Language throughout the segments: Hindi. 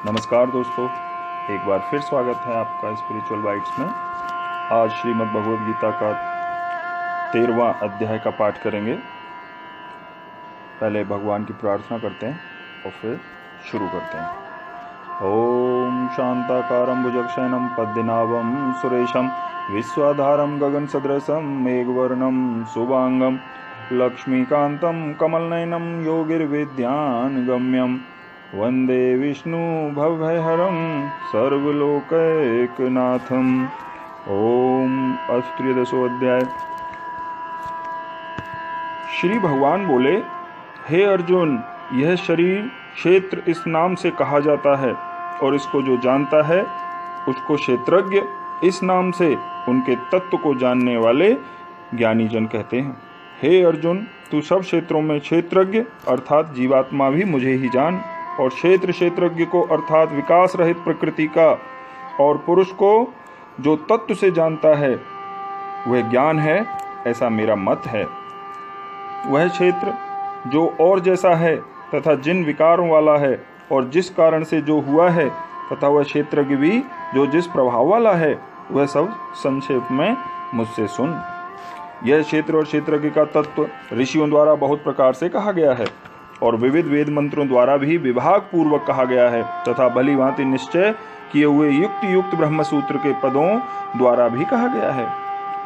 नमस्कार दोस्तों, एक बार फिर स्वागत है आपका स्पिरिचुअल बाइट्स में। आज श्रीमद् भगवद गीता का 13वां अध्याय का पाठ करेंगे। पहले भगवान की प्रार्थना करते हैं और फिर शुरू करते हैं। ओम शांताकारं भुजगशयनं पद्मनाभं सुरेशं विश्वाधारं गगनसदृशं मेघवर्णं शुभांगं लक्ष्मीकान्तं कमलनयनं योगिर्विद्यानगम्यं वंदे विष्णु भवभयहरं सर्वलोकैकनाथम्। ओम अस्त्रियदशो अध्याय। श्री भगवान बोले, हे अर्जुन, यह शरीर क्षेत्र इस नाम से कहा जाता है और इसको जो जानता है उसको क्षेत्रज्ञ इस नाम से उनके तत्व को जानने वाले ज्ञानी जन कहते हैं। हे अर्जुन, तू सब क्षेत्रों में क्षेत्रज्ञ अर्थात जीवात्मा भी मुझे ही जान, और क्षेत्रज्ञ को अर्थात विकास रहित प्रकृति का और पुरुष को जो तत्व से जानता है वह ज्ञान है, ऐसा मेरा मत है। वह क्षेत्र जो और जैसा है तथा जिन विकारों वाला है और जिस कारण से जो हुआ है, तथा वह क्षेत्रज्ञ भी जो जिस प्रभाव वाला है, वह सब संक्षेप में मुझसे सुन। यह क्षेत्र और क्षेत्रज्ञ का तत्व ऋषियों द्वारा बहुत प्रकार से कहा गया है और विविध वेद मंत्रों द्वारा भी विभाग पूर्वक कहा गया है, तथा भली भांति निश्चय किए हुए युक्त ब्रह्म सूत्र के पदों द्वारा भी कहा गया है।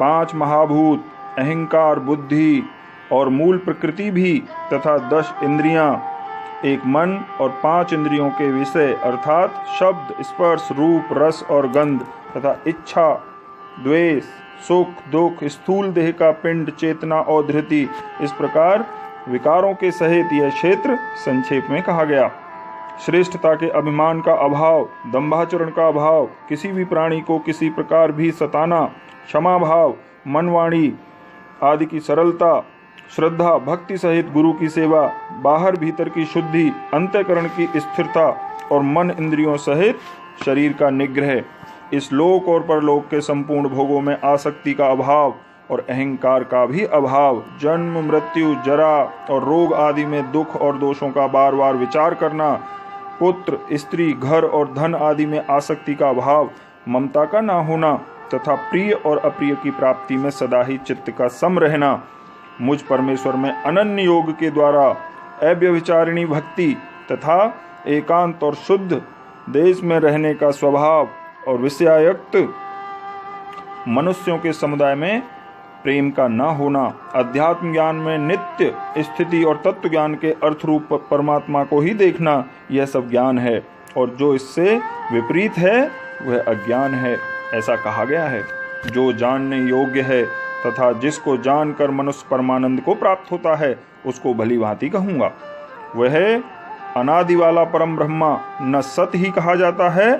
5 महाभूत, अहंकार, बुद्धि और मूल प्रकृति भी, तथा 10 इंद्रियां, एक मन और 5 इंद्रियों के विषय अर्थात शब्द, स्पर्श, रूप, रस और गंध, तथा इच्छा, द्वेष, सुख, दुख, स्थूल देह का पिंड, चेतना और धृति, इस प्रकार विकारों के सहित यह क्षेत्र संक्षेप में कहा गया। श्रेष्ठता के अभिमान का अभाव, दंभाचरण का अभाव, किसी भी प्राणी को किसी प्रकार भी सताना, क्षमा भाव, मन वाणी आदि की सरलता, श्रद्धा, भक्ति सहित गुरु की सेवा, बाहर भीतर की शुद्धि, अंतःकरण की स्थिरता और मन इंद्रियों सहित शरीर का निग्रह, इस लोक और परलोक के संपूर्ण भोगों में आसक्ति का अभाव और अहंकार का भी अभाव, जन्म, मृत्यु, जरा और रोग आदि में दुख और दोषों का बार बार विचार करना, पुत्र, स्त्री, घर और धन आदि में आसक्ति का अभाव, ममता का ना होना, तथा प्रिय और अप्रिय की प्राप्ति में सदा ही चित्त का सम रहना, मुझ परमेश्वर में अनन्य योग के द्वारा अव्यभिचारिणी भक्ति, तथा एकांत और शुद्ध देश में रहने का स्वभाव, और विषयायुक्त मनुष्यों के समुदाय में प्रेम का न होना, अध्यात्म ज्ञान में नित्य स्थिति और तत्व ज्ञान के अर्थ रूप परमात्मा को ही देखना, यह सब ज्ञान है, और जो इससे विपरीत है वह अज्ञान है, ऐसा कहा गया है। जो जानने योग्य है तथा जिसको जानकर मनुष्य परमानंद को प्राप्त होता है, उसको भली भांति कहूँगा। वह अनादि वाला परम ब्रह्मा न सत ही कहा जाता है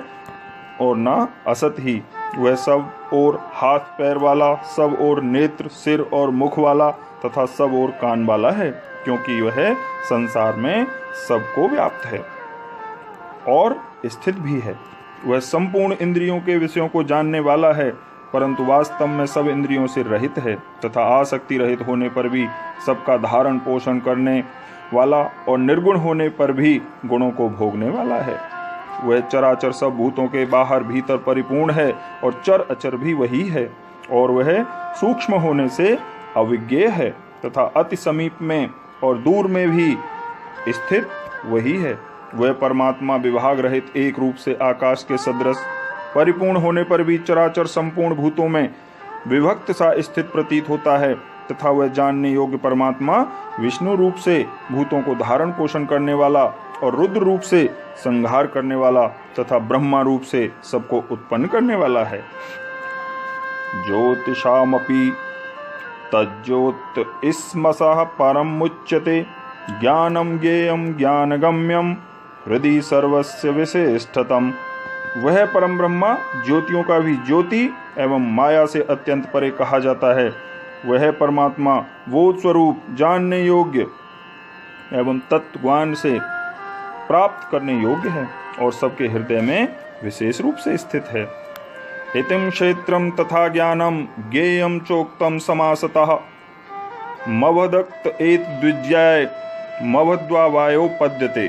और न असत ही। वह सब और हाथ पैर वाला, सब और नेत्र, सिर और मुख वाला, तथा सब और कान वाला है, क्योंकि वह संसार में सबको व्याप्त है और स्थित भी है। वह संपूर्ण इंद्रियों के विषयों को जानने वाला है, परंतु वास्तव में सब इंद्रियों से रहित है, तथा आसक्ति रहित होने पर भी सबका धारण पोषण करने वाला और निर्गुण होने पर भी गुणों को भोगने वाला है। वह चराचर सब भूतों के बाहर भीतर परिपूर्ण है और चर अचर भी वही है, और वह सूक्ष्म होने से अविज्ञेय है, तथा अति समीप में और दूर में भी स्थित वही है। वह परमात्मा विभाग रहित एक रूप से आकाश के सदृश परिपूर्ण होने पर भी चराचर संपूर्ण भूतों में विभक्त सा स्थित प्रतीत होता है, तथा वह जानने योग्य परमात्मा विष्णु रूप से भूतों को धारण पोषण करने वाला और रुद्र रूप से संहार करने वाला, तथा ब्रह्मा रूप से सबको उत्पन्न करने वाला है। ज्योतिषामपि तज्ज्योत स्मसः परम मुच्यते, ज्ञानम ज्ञेयम ज्ञानगम्यम हृदि सर्वस्य विशिष्टतम। वह परम ब्रह्मा ज्योतियों का भी ज्योति एवं माया से अत्यंत परे कहा जाता है। वह परमात्मा बोध स्वरूप, जानने योग्य एवं तत्वज्ञान से प्राप्त करने योग्य है और सबके हृदय में विशेष रूप से स्थित है। हितिम क्षेत्रम तथा ज्ञानम ज्ञेयम चोक्तम समासतः, मवदक्त एत द्विज्याय मवद्वा वायो पद्यते।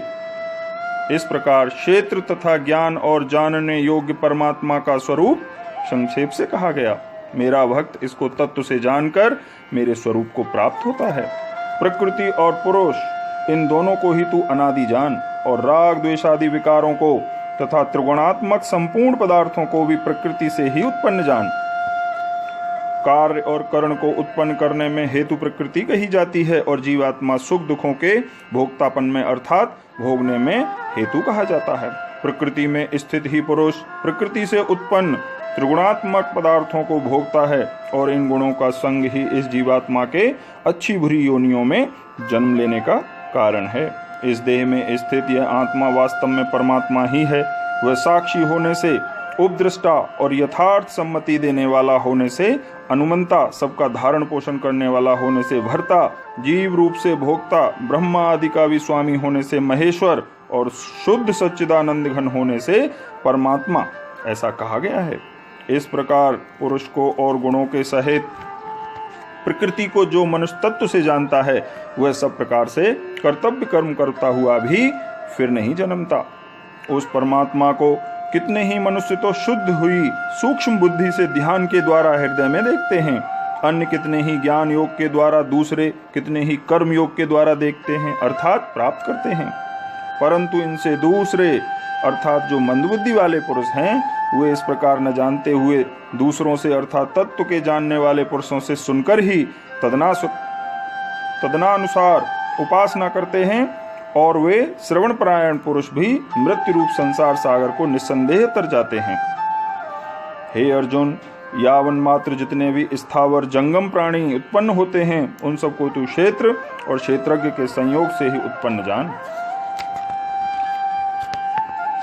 इस प्रकार क्षेत्र तथा ज्ञान और जानने योग्य परमात्मा का स्वरूप संक्षेप से कहा गया। मेरा भक्त इसको तत्व से जानकर मेरे स्वरूप को प्राप्त होता है। प्रकृति और पुरुष इन दोनों को ही तू अनादि जान और राग द्वेषादि विकारों को तथा त्रिगुणात्मक संपूर्ण पदार्थों को भी प्रकृति से ही उत्पन्न जान। कार्य और करण को उत्पन्न करने में हेतु प्रकृति कही जाती है और जीवात्मा सुख दुखों के भोक्तापन में अर्थात भोगने में हेतु कहा जाता है। प्रकृति में स्थित ही पुरुष प्रकृति से उत्पन्न त्रिगुणात्मक पदार्थों को भोगता है और इन गुणों का संग ही इस जीवात्मा के अच्छी बुरी योनियों में जन्म लेने का कारण है। इस देह में स्थित यह आत्मा वास्तव में परमात्मा ही है। वह साक्षी होने से उपदृष्टा और यथार्थ सम्मति देने वाला होने से अनुमंता, सबका धारण पोषण करने वाला होने से भर्ता, जीव रूप से भोक्ता, ब्रह्मा आदि का भी स्वामी होने से महेश्वर और शुद्ध सच्चिदानंद घन होने से परमात्मा ऐसा कहा गया है। इस प्रकार पुरुष को और गुणों के सहित प्रकृति को जो मनुष्य तत्व से जानता है वह सब प्रकार से कर्तव्य कर्म करता हुआ भी फिर नहीं जन्मता। उस परमात्मा को कितने ही मनुष्य तो शुद्ध हुई सूक्ष्म बुद्धि से ध्यान के द्वारा हृदय में देखते हैं, अन्य कितने ही ज्ञान योग के द्वारा, दूसरे कितने ही कर्म योग के द्वारा देखते हैं अर्थात प्राप्त करते हैं। परंतु इनसे दूसरे अर्थात जो मंदबुद्धि वाले पुरुष हैं वे इस प्रकार न जानते हुए दूसरों से अर्थात तत्व के जानने वाले पुरुषों से सुनकर ही तदनानुसार उपासना करते हैं और वे श्रवण परायण पुरुष भी मृत्यु रूप संसार सागर को निस्संदेह तर जाते हैं। हे अर्जुन, यावन मात्र जितने भी स्थावर जंगम प्राणी उत्पन्न होते हैं उन सबको तू क्षेत्र और क्षेत्रज्ञ के संयोग से ही उत्पन्न जान।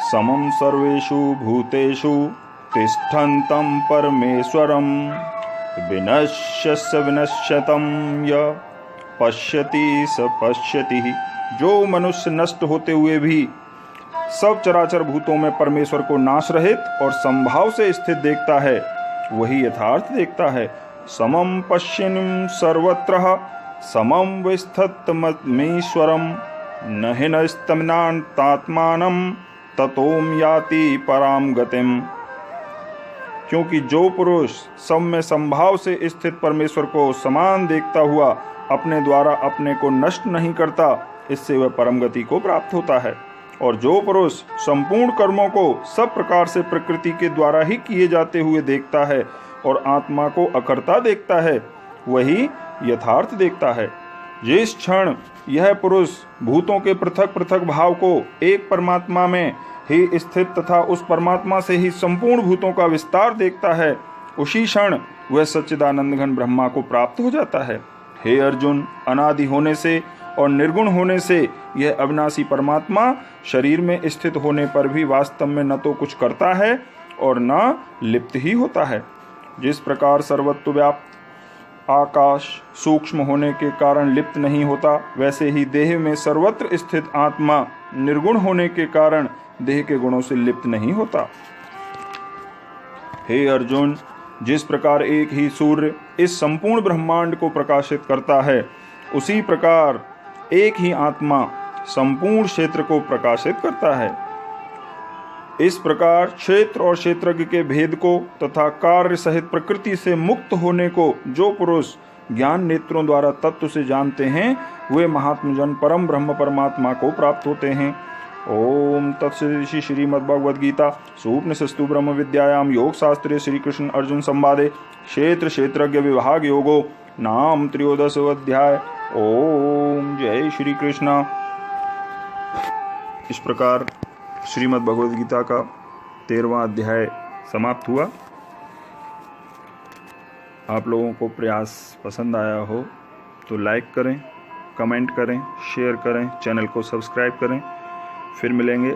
समम सर्वेषु भूतेषु तिष्ठन्तं परमेश्वरं विनश्यस्य विनश्यतं य पश्यति स पश्यति। जो मनुष्य नष्ट होते हुए भी सब चराचर भूतों में परमेश्वर को नाश रहित और संभाव से स्थित देखता है वही यथार्थ देखता है। समम पश्यन्नं सर्वत्र समम विस्थतमीश्वरम न हिनस्तमनात्मानं ततोम याति पराम गतिम। क्योंकि जो पुरुष सब में संभाव से स्थित परमेश्वर को समान देखता हुआ अपने द्वारा अपने को नष्ट नहीं करता, इससे वह परम गति को प्राप्त होता है। और जो पुरुष संपूर्ण कर्मों को सब प्रकार से प्रकृति के द्वारा ही किए जाते हुए देखता है और आत्मा को अकर्ता देखता है वही यथार्थ देखता है। जिस क्षण यह पुरुष भूतों के पृथक पृथक भाव को एक परमात्मा में ही स्थित तथा उस परमात्मा से ही संपूर्ण भूतों का विस्तार देखता है उसी क्षण वह सच्चिदानंद घन ब्रह्मा को प्राप्त हो जाता है। हे अर्जुन, अनादि होने से और निर्गुण होने से यह अविनाशी परमात्मा शरीर में स्थित होने पर भी वास्तव में न तो कुछ करता है और न लिप्त ही होता है। जिस प्रकार सर्वत्र व्याप्त आकाश सूक्ष्म होने के कारण लिप्त नहीं होता, वैसे ही देह में सर्वत्र स्थित आत्मा निर्गुण होने के कारण देह के गुणों से लिप्त नहीं होता। हे अर्जुन, जिस प्रकार एक ही सूर्य इस संपूर्ण ब्रह्मांड को प्रकाशित करता है उसी प्रकार एक ही आत्मा संपूर्ण क्षेत्र को प्रकाशित करता है। इस प्रकार क्षेत्र और क्षेत्रज्ञ के भेद को तथा कार्य सहित प्रकृति से मुक्त होने को जो पुरुष ज्ञान नेत्रों द्वारा तत्व से जानते हैं वे महात्मजन परम ब्रह्म परमात्मा को प्राप्त होते हैं। ओम तत्सदिति श्रीमद्भगवद गीता सूपनिषत्सु ब्रह्म विद्यायाम योग शास्त्रे श्री कृष्ण अर्जुन संवादे क्षेत्र क्षेत्रज्ञ विभाग योगो नाम 13 अध्याय। ओम जय श्री कृष्ण। इस प्रकार श्रीमद् भगवद गीता का 13वां अध्याय समाप्त हुआ। आप लोगों को प्रयास पसंद आया हो तो लाइक करें, कमेंट करें, शेयर करें, चैनल को सब्सक्राइब करें। फिर मिलेंगे